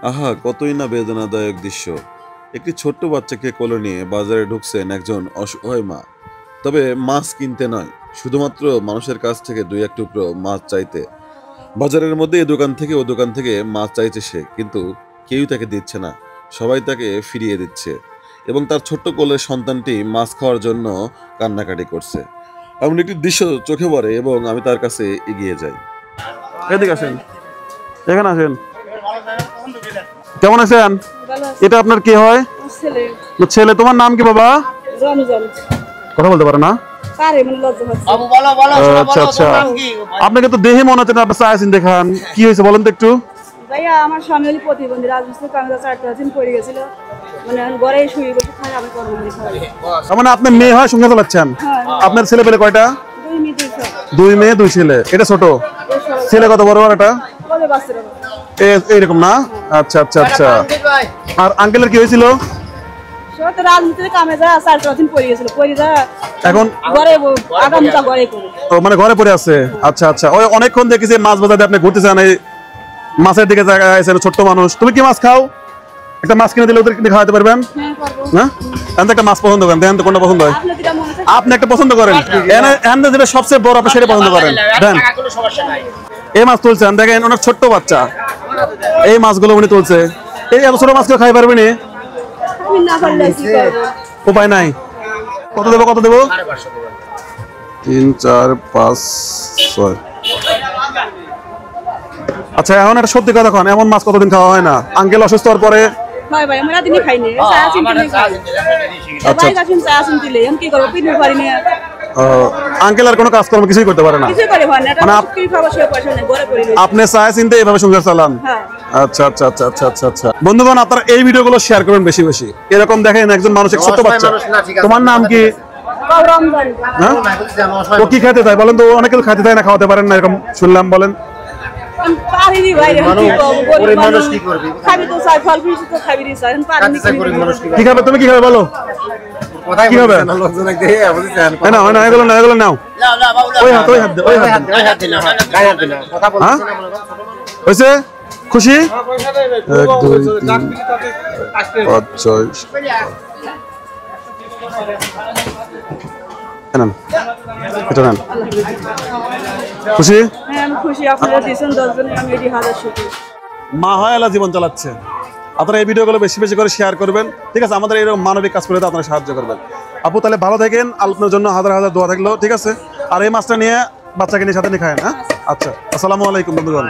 আহা, কতই না বেদনাদায়ক দৃশ্য। একটি ছোট্ট বাচ্চাকে কোলে নিয়ে বাজারে ঢুকছেন একজন অসহায় মা। তবে মাছ কিনতে নয়, শুধুমাত্র মানুষের কাছ থেকে দুই এক টুকরো মাছ চাইতে। বাজারের মধ্যে এ দোকান থেকে ও দোকান থেকে মাছ চাইছে সে, কিন্তু কেউই তাকে দিচ্ছে না। সবাই তাকে ফিরিয়ে দিচ্ছে এবং তার ছোট্ট কোলের সন্তানটি মাছ খাওয়ার জন্য কান্নাকাটি করছে। এমন একটি দৃশ্য চোখে পড়ে এবং আমি তার কাছে এগিয়ে যাই। এদিকে আসেন, এখানে আসেন। কেমন আছেন? এটা আপনার কি হয়? ছেলে। তোমার নাম কি বাবা? কথা বলতে পারে না? আচ্ছা আচ্ছা, আপনাকে তো দেখে মনে হচ্ছে না আপনি চাইছেন দেখান। কি হয়েছে বলেন তো একটু। ভাইয়া আমার স্বামী হলো প্রতিবন্ধী, রাজমিস্ত্রি কামে 4 দিন পড়ে গেছিল, মানে ঘরে শুয়ে বসে খাই আমি কর্মচারী খাই। মানে আপনার মেয়ে হয় সঙ্গে চালাচ্ছেন? আপনার ছেলে পেলে কয়টা? 2 মেয়ে 2 ছেলে। এটা ছোট ছেলে, কত বড় বড়? এটা এইরকম না? আচ্ছা আচ্ছা আচ্ছা। আর আঙ্কেলের কি হয়েছিল? মানে ঘরে পড়ে আছে। আচ্ছা আচ্ছা। ওই অনেকক্ষণ দেখেছি মাছ বাজারে আপনি ঘুরতেছেন, এই মাছের দিকে জায়গায় ছোট্ট মানুষ। তুমি কি মাছ খাও? একটা মাছ কিনে দিলে ওদের কিনে খাওয়াতে পারবেন? হ্যাঁ, একটা মাছ পছন্দ করেন, দেখেন তো কোনটা পছন্দ হয়। আপনি একটা পছন্দ করেন, যেটা সবচেয়ে বড় আপনি সেটা পছন্দ করেন। দেন, এই মাছ তুলছেন, দেখেন ওনার ছোট্ট বাচ্চা, এই মাছগুলো উনি তুলছে। এই এত ছোট মাছগুলো খাই পারবেন? উপায় নাই। কত দেবো? কত দেবো? 3 4 5 6। আচ্ছা, এখন একটা সত্যি কথা কন, এমন মাছ কতদিন খাওয়া হয় না? আঙ্কেল অসুস্থ হওয়ার পরে আঙ্কেল আর কোনো কাজকর্ম কিছুই করতে পারে না, আপনি চায় চিনতে এইভাবে সংসার চালান। আচ্ছা আচ্ছা আচ্ছা আচ্ছা আচ্ছা আচ্ছা। বন্ধুগণ, আপনারা এই ভিডিওগুলো শেয়ার করবেন বেশি বেশি। এরকম দেখেন একজন মানুষ, এক ছোট্ট বাচ্চা। তোমার নাম কি? ও কি খেতে চায় বলেন তো? অনেকে খাইতে চায় না, খাওয়াতে পারেন না এরকম শুনলাম, বলেন। তুমি কি খাবে বলো? কি হবে? এগুলো নাও। হয়েছে? খুশি? 1 2 3 5 6 খুশি? মা হয় আল্লাহ জীবন চালাচ্ছে। আপনারা এই ভিডিওগুলো বেশি বেশি করে শেয়ার করবেন, ঠিক আছে? আমাদের এরকম মানবিক কাজ করে আপনারা সাহায্য করবেন। আপু তাহলে ভালো থাকেন, আপনার জন্য হাজার হাজার দোয়া থাকলো, ঠিক আছে? আর এই মাছটা নিয়ে বাচ্চাকে নিয়ে সাথে নিয়ে খায়েন। হ্যাঁ, আচ্ছা। আসসালামু আলাইকুম বন্ধুগণ।